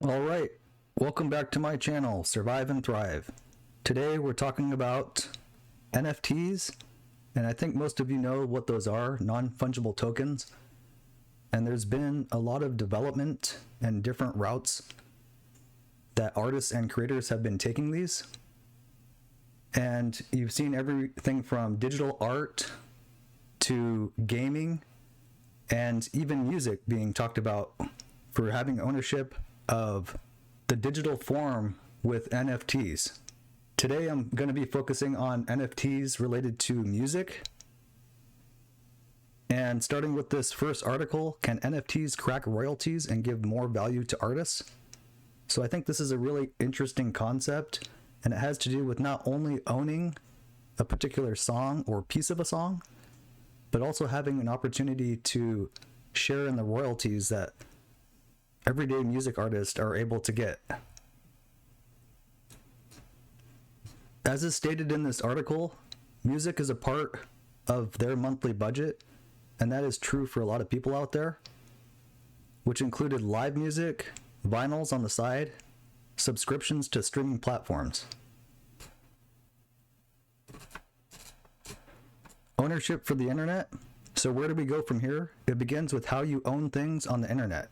Alright, welcome back to my channel, Survive and Thrive. Today we're talking about NFTs, and I think most of you know what those are, non-fungible tokens. And there's been a lot of development and different routes that artists and creators have been taking these. And you've seen everything from digital art to gaming and even music being talked about for having ownership of the digital form with NFTs. Today I'm going to be focusing on NFTs related to music. And starting with this first article, can NFTs crack royalties and give more value to artists? So I think this is a really interesting concept, and it has to do with not only owning a particular song or piece of a song, but also having an opportunity to share in the royalties that everyday music artists are able to get. As is stated in this article, music is a part of their monthly budget, and that is true for a lot of people out there, which included live music, vinyls on the side, subscriptions to streaming platforms. Ownership for the internet. So where do we go from here? It begins with how you own things on the internet.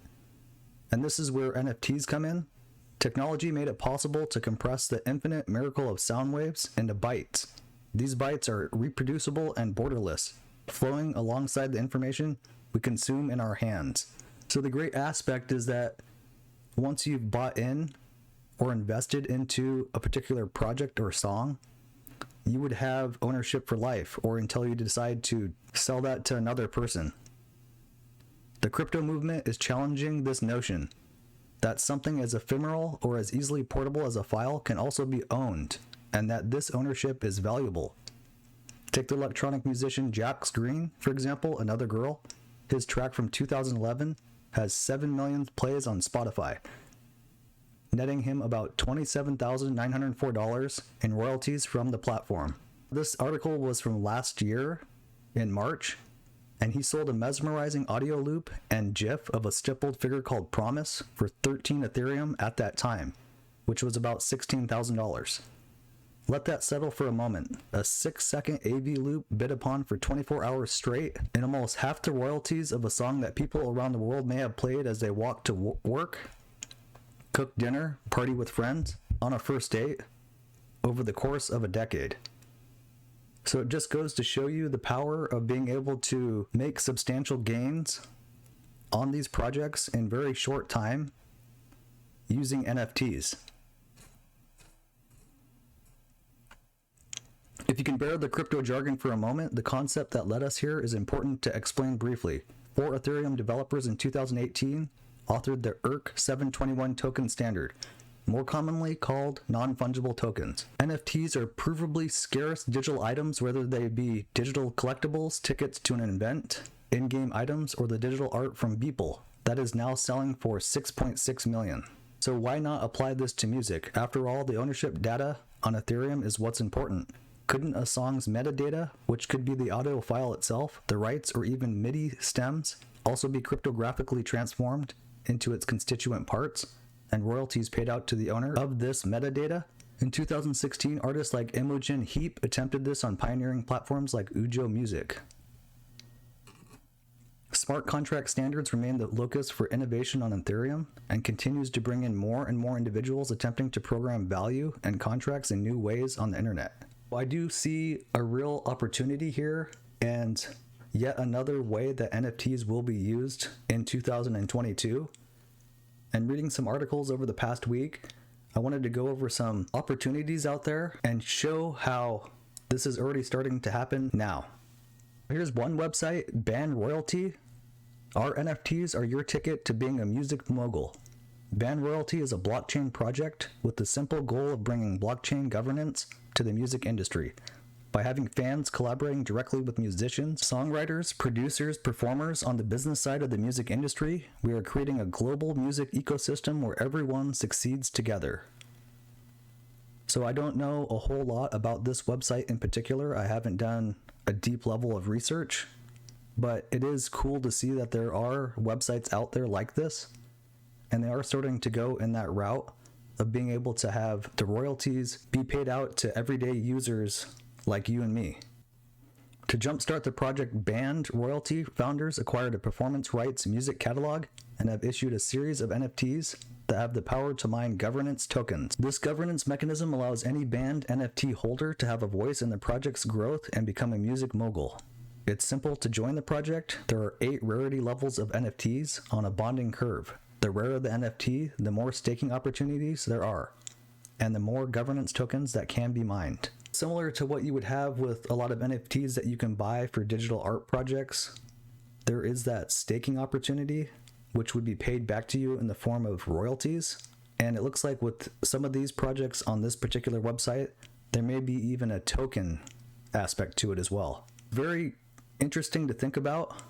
And this is where NFTs come in. Technology made it possible to compress the infinite miracle of sound waves into bytes. These bytes are reproducible and borderless, flowing alongside the information we consume in our hands. So the great aspect is that once you've bought in or invested into a particular project or song, you would have ownership for life, or until you decide to sell that to another person. The crypto movement is challenging this notion that something as ephemeral or as easily portable as a file can also be owned, and that this ownership is valuable. Take the electronic musician Jax Green, for example, Another Girl. His track from 2011 has 7 million plays on Spotify, netting him about $27,904 in royalties from the platform. This article was from last year in March, and he sold a mesmerizing audio loop and GIF of a stippled figure called Promise for 13 Ethereum at that time, which was about $16,000. Let that settle for a moment. A 6-second AV loop bid upon for 24 hours straight, and almost half the royalties of a song that people around the world may have played as they walk to work, cook dinner, party with friends, on a first date, over the course of a decade. So it just goes to show you the power of being able to make substantial gains on these projects in very short time using NFTs. If you can bear the crypto jargon for a moment, the concept that led us here is important to explain briefly. 4 Ethereum developers in 2018 authored the ERC 721 token standard, more commonly called non-fungible tokens. NFTs are provably scarce digital items, whether they be digital collectibles, tickets to an event, in-game items, or the digital art from Beeple that is now selling for $6.6 million. So why not apply this to music? After all, the ownership data on Ethereum is what's important. Couldn't a song's metadata, which could be the audio file itself, the rights, or even MIDI stems, also be cryptographically transformed into its constituent parts, and royalties paid out to the owner of this metadata? In 2016, artists like Imogen Heap attempted this on pioneering platforms like Ujo Music. Smart contract standards remain the locus for innovation on Ethereum and continues to bring in more and more individuals attempting to program value and contracts in new ways on the internet. I do see a real opportunity here, and yet another way that NFTs will be used in 2022. And reading some articles over the past week, I wanted to go over some opportunities out there and show how this is already starting to happen now. Here's one website, Ban Royalty. Our NFTs are your ticket to being a music mogul. Ban Royalty is a blockchain project with the simple goal of bringing blockchain governance to the music industry. By having fans collaborating directly with musicians, songwriters, producers, performers on the business side of the music industry, we are creating a global music ecosystem where everyone succeeds together. So I don't know a whole lot about this website in particular. I haven't done a deep level of research, but it is cool to see that there are websites out there like this. and they are starting to go in that route of being able to have the royalties be paid out to everyday users like you and me. To jumpstart the project, Band Royalty founders acquired a performance rights music catalog and have issued a series of NFTs that have the power to mine governance tokens. This governance mechanism allows any band NFT holder to have a voice in the project's growth and become a music mogul. It's simple to join the project. There are 8 rarity levels of NFTs on a bonding curve. The rarer the NFT, the more staking opportunities there are, and the more governance tokens that can be mined. Similar to what you would have with a lot of NFTs that you can buy for digital art projects, there is that staking opportunity, which would be paid back to you in the form of royalties. And it looks like with some of these projects on this particular website, there may be even a token aspect to it as well. Very interesting to think about,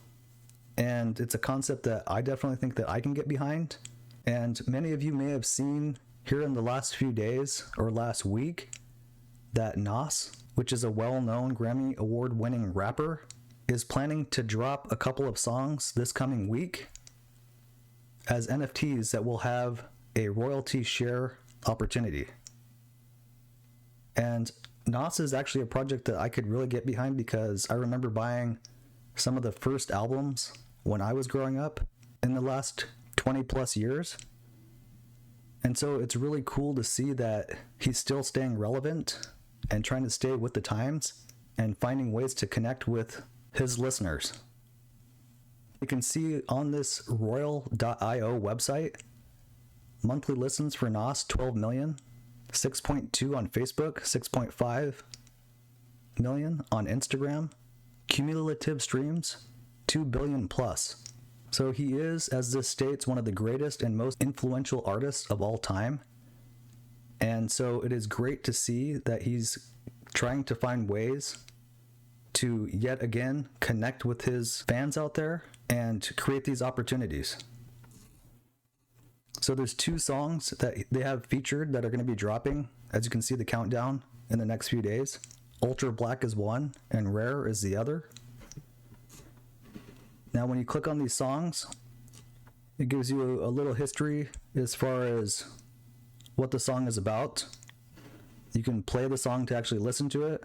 and it's a concept that I definitely think that I can get behind. And many of you may have seen here in the last few days or last week that Nas, which is a well-known Grammy Award-winning rapper, is planning to drop a couple of songs this coming week as NFTs that will have a royalty share opportunity. And Nas is actually a project that I could really get behind because I remember buying some of the first albums when I was growing up in the last 20 plus years. And so it's really cool to see that he's still staying relevant and trying to stay with the times and finding ways to connect with his listeners. You can see on this royal.io website, monthly listens for Nas, 12 million, 6.2 on Facebook, 6.5 million on Instagram, cumulative streams, 2 billion plus. So he is, as this states, one of the greatest and most influential artists of all time. And so it is great to see that he's trying to find ways to yet again connect with his fans out there and create these opportunities. So there's 2 songs that they have featured that are going to be dropping, as you can see the countdown, in the next few days. Ultra Black is one and Rare is the other. Now when you click on these songs, it gives you a little history as far as what the song is about. You can play the song to actually listen to it.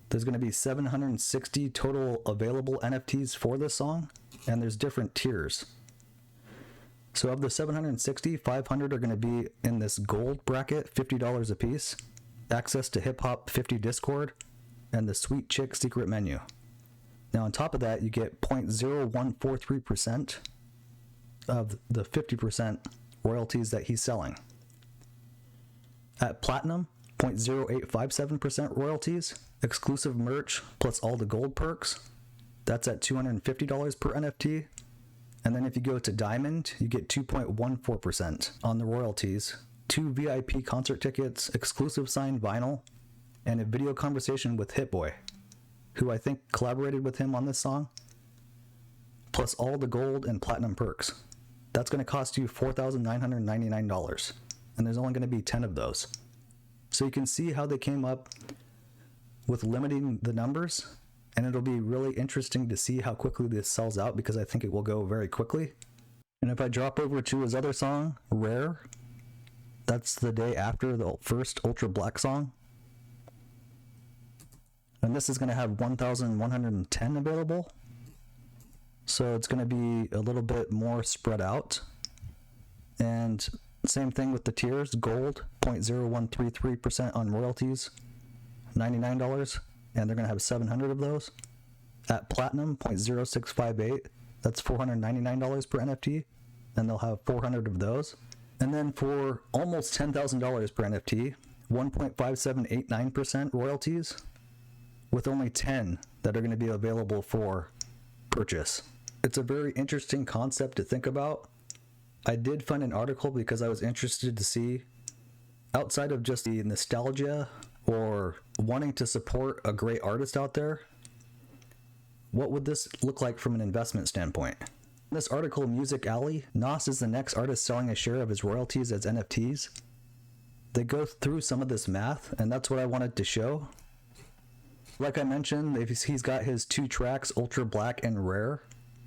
There's going to be 760 total available NFTs for this song, and there's different tiers. So of the 760, 500 are going to be in this gold bracket, $50 a piece, access to Hip Hop 50 Discord, and the Sweet Chick secret menu. Now on top of that, you get 0.0143% of the 50% royalties that he's selling. At Platinum, 0.0857% royalties, exclusive merch plus all the gold perks, that's at $250 per NFT. And then if you go to Diamond, you get 2.14% on the royalties, 2 VIP concert tickets, exclusive signed vinyl, and a video conversation with Hit Boy, who I think collaborated with him on this song, plus all the gold and platinum perks. That's going to cost you $4,999, and there's only going to be 10 of those. So you can see how they came up with limiting the numbers, and it'll be really interesting to see how quickly this sells out, because I think it will go very quickly. And if I drop over to his other song, Rare, that's the day after the first Ultra Black song. And this is going to have 1,110 available. So it's going to be a little bit more spread out. And same thing with the tiers. Gold, 0.0133% on royalties, $99. And they're going to have 700 of those. At Platinum, 0.0658, that's $499 per NFT. And they'll have 400 of those. And then for almost $10,000 per NFT, 1.5789% royalties, with only 10 that are going to be available for purchase. It's a very interesting concept to think about. I did find an article because I was interested to see, outside of just the nostalgia or wanting to support a great artist out there, what would this look like from an investment standpoint? In this article, Music Alley, Nas is the next artist selling a share of his royalties as NFTs. They go through some of this math, and that's what I wanted to show. Like I mentioned, he's got his 2 tracks, Ultra Black and Rare,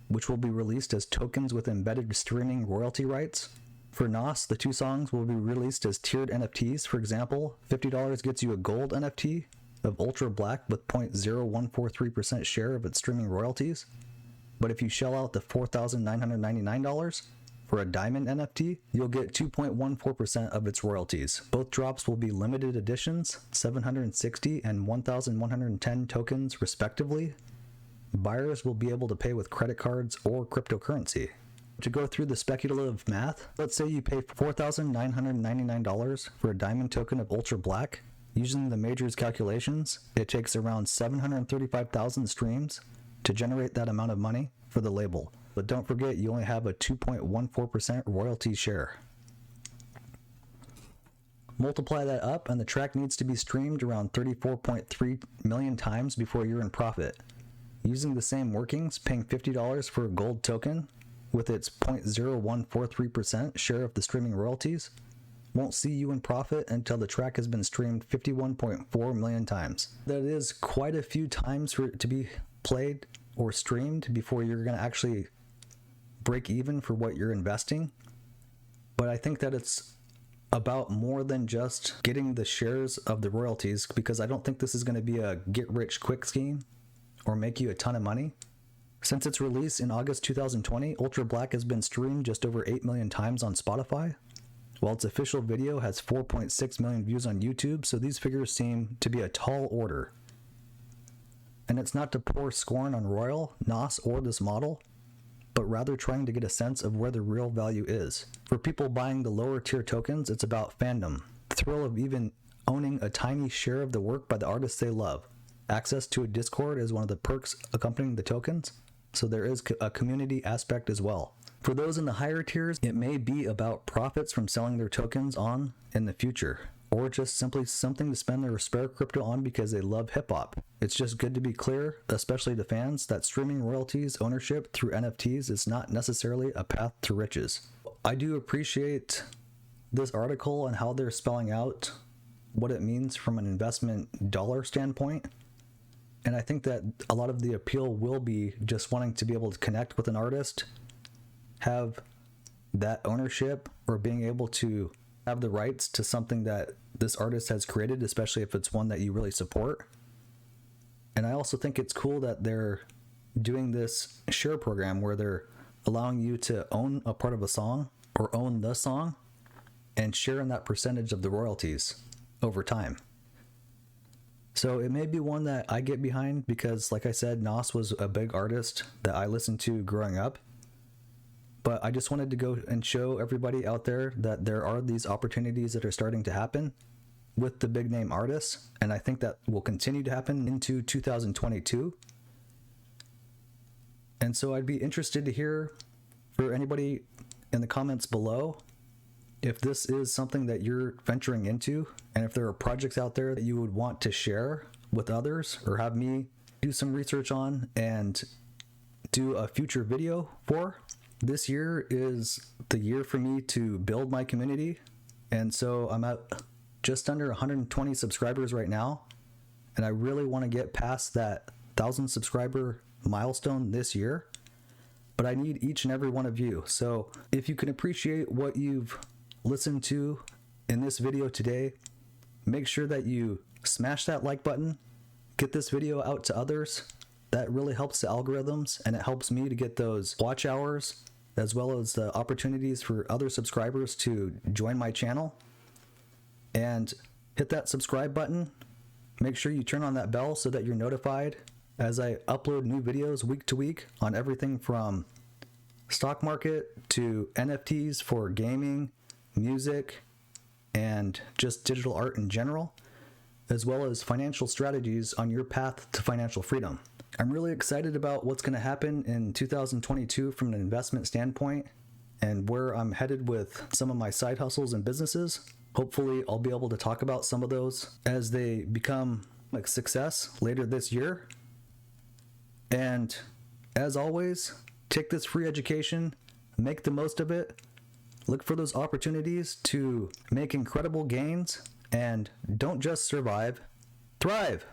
which will be released as tokens with embedded streaming royalty rights. For NOS, the 2 songs will be released as tiered NFTs. For example, $50 gets you a gold NFT of Ultra Black with 0.0143% share of its streaming royalties. But if you shell out the $4,999 for a diamond NFT, you'll get 2.14% of its royalties. Both drops will be limited editions, 760 and 1,110 tokens respectively. Buyers will be able to pay with credit cards or cryptocurrency. To go through the speculative math, let's say you pay $4,999 for a diamond token of Ultra Black. Using the majors calculations, it takes around 735,000 streams to generate that amount of money for the label. But don't forget, you only have a 2.14% royalty share. Multiply that up, and the track needs to be streamed around 34.3 million times before you're in profit. Using the same workings, paying $50 for a gold token with its 0.0143% share of the streaming royalties won't see you in profit until the track has been streamed 51.4 million times. That is quite a few times for it to be played or streamed before you're going to actually break even for what you're investing. But I think that it's about more than just getting the shares of the royalties, because I don't think this is going to be a get-rich-quick scheme or make you a ton of money. Since its release in August 2020, Ultra Black has been streamed just over 8 million times on Spotify, while its official video has 4.6 million views on YouTube, so these figures seem to be a tall order. And it's not to pour scorn on Royal, NOS, or this model, but rather trying to get a sense of where the real value is. For people buying the lower tier tokens, it's about fandom, the thrill of even owning a tiny share of the work by the artists they love. Access to a Discord is one of the perks accompanying the tokens, so there is a community aspect as well. For those in the higher tiers, it may be about profits from selling their tokens on in the future, or just simply something to spend their spare crypto on because they love hip-hop. It's just good to be clear, especially to fans, that streaming royalties ownership through NFTs is not necessarily a path to riches. I do appreciate this article and how they're spelling out what it means from an investment dollar standpoint. And I think that a lot of the appeal will be just wanting to be able to connect with an artist, have that ownership, or being able to have the rights to something that this artist has created, especially if it's one that you really support. And I also think it's cool that they're doing this share program where they're allowing you to own a part of a song or own the song and share in that percentage of the royalties over time. So it may be one that I get behind because, like I said, NOS was a big artist that I listened to growing up. But I just wanted to go and show everybody out there that there are these opportunities that are starting to happen with the big name artists. And I think that will continue to happen into 2022. And so I'd be interested to hear for anybody in the comments below if this is something that you're venturing into, and if there are projects out there that you would want to share with others or have me do some research on and do a future video for. This year is the year for me to build my community, and so I'm at just under 120 subscribers right now, and I really want to get past that 1,000 subscriber milestone this year, but I need each and every one of you. So if you can appreciate what you've listened to in this video today, make sure that you smash that like button, get this video out to others. That really helps the algorithms, and it helps me to get those watch hours as well as the opportunities for other subscribers to join my channel. And hit that subscribe button. Make sure you turn on that bell so that you're notified as I upload new videos week to week on everything from stock market to NFTs for gaming, music, and just digital art in general, as well as financial strategies on your path to financial freedom. I'm really excited about what's going to happen in 2022 from an investment standpoint and where I'm headed with some of my side hustles and businesses. Hopefully I'll be able to talk about some of those as they become a success later this year. And as always, take this free education, make the most of it, look for those opportunities to make incredible gains, and don't just survive, thrive.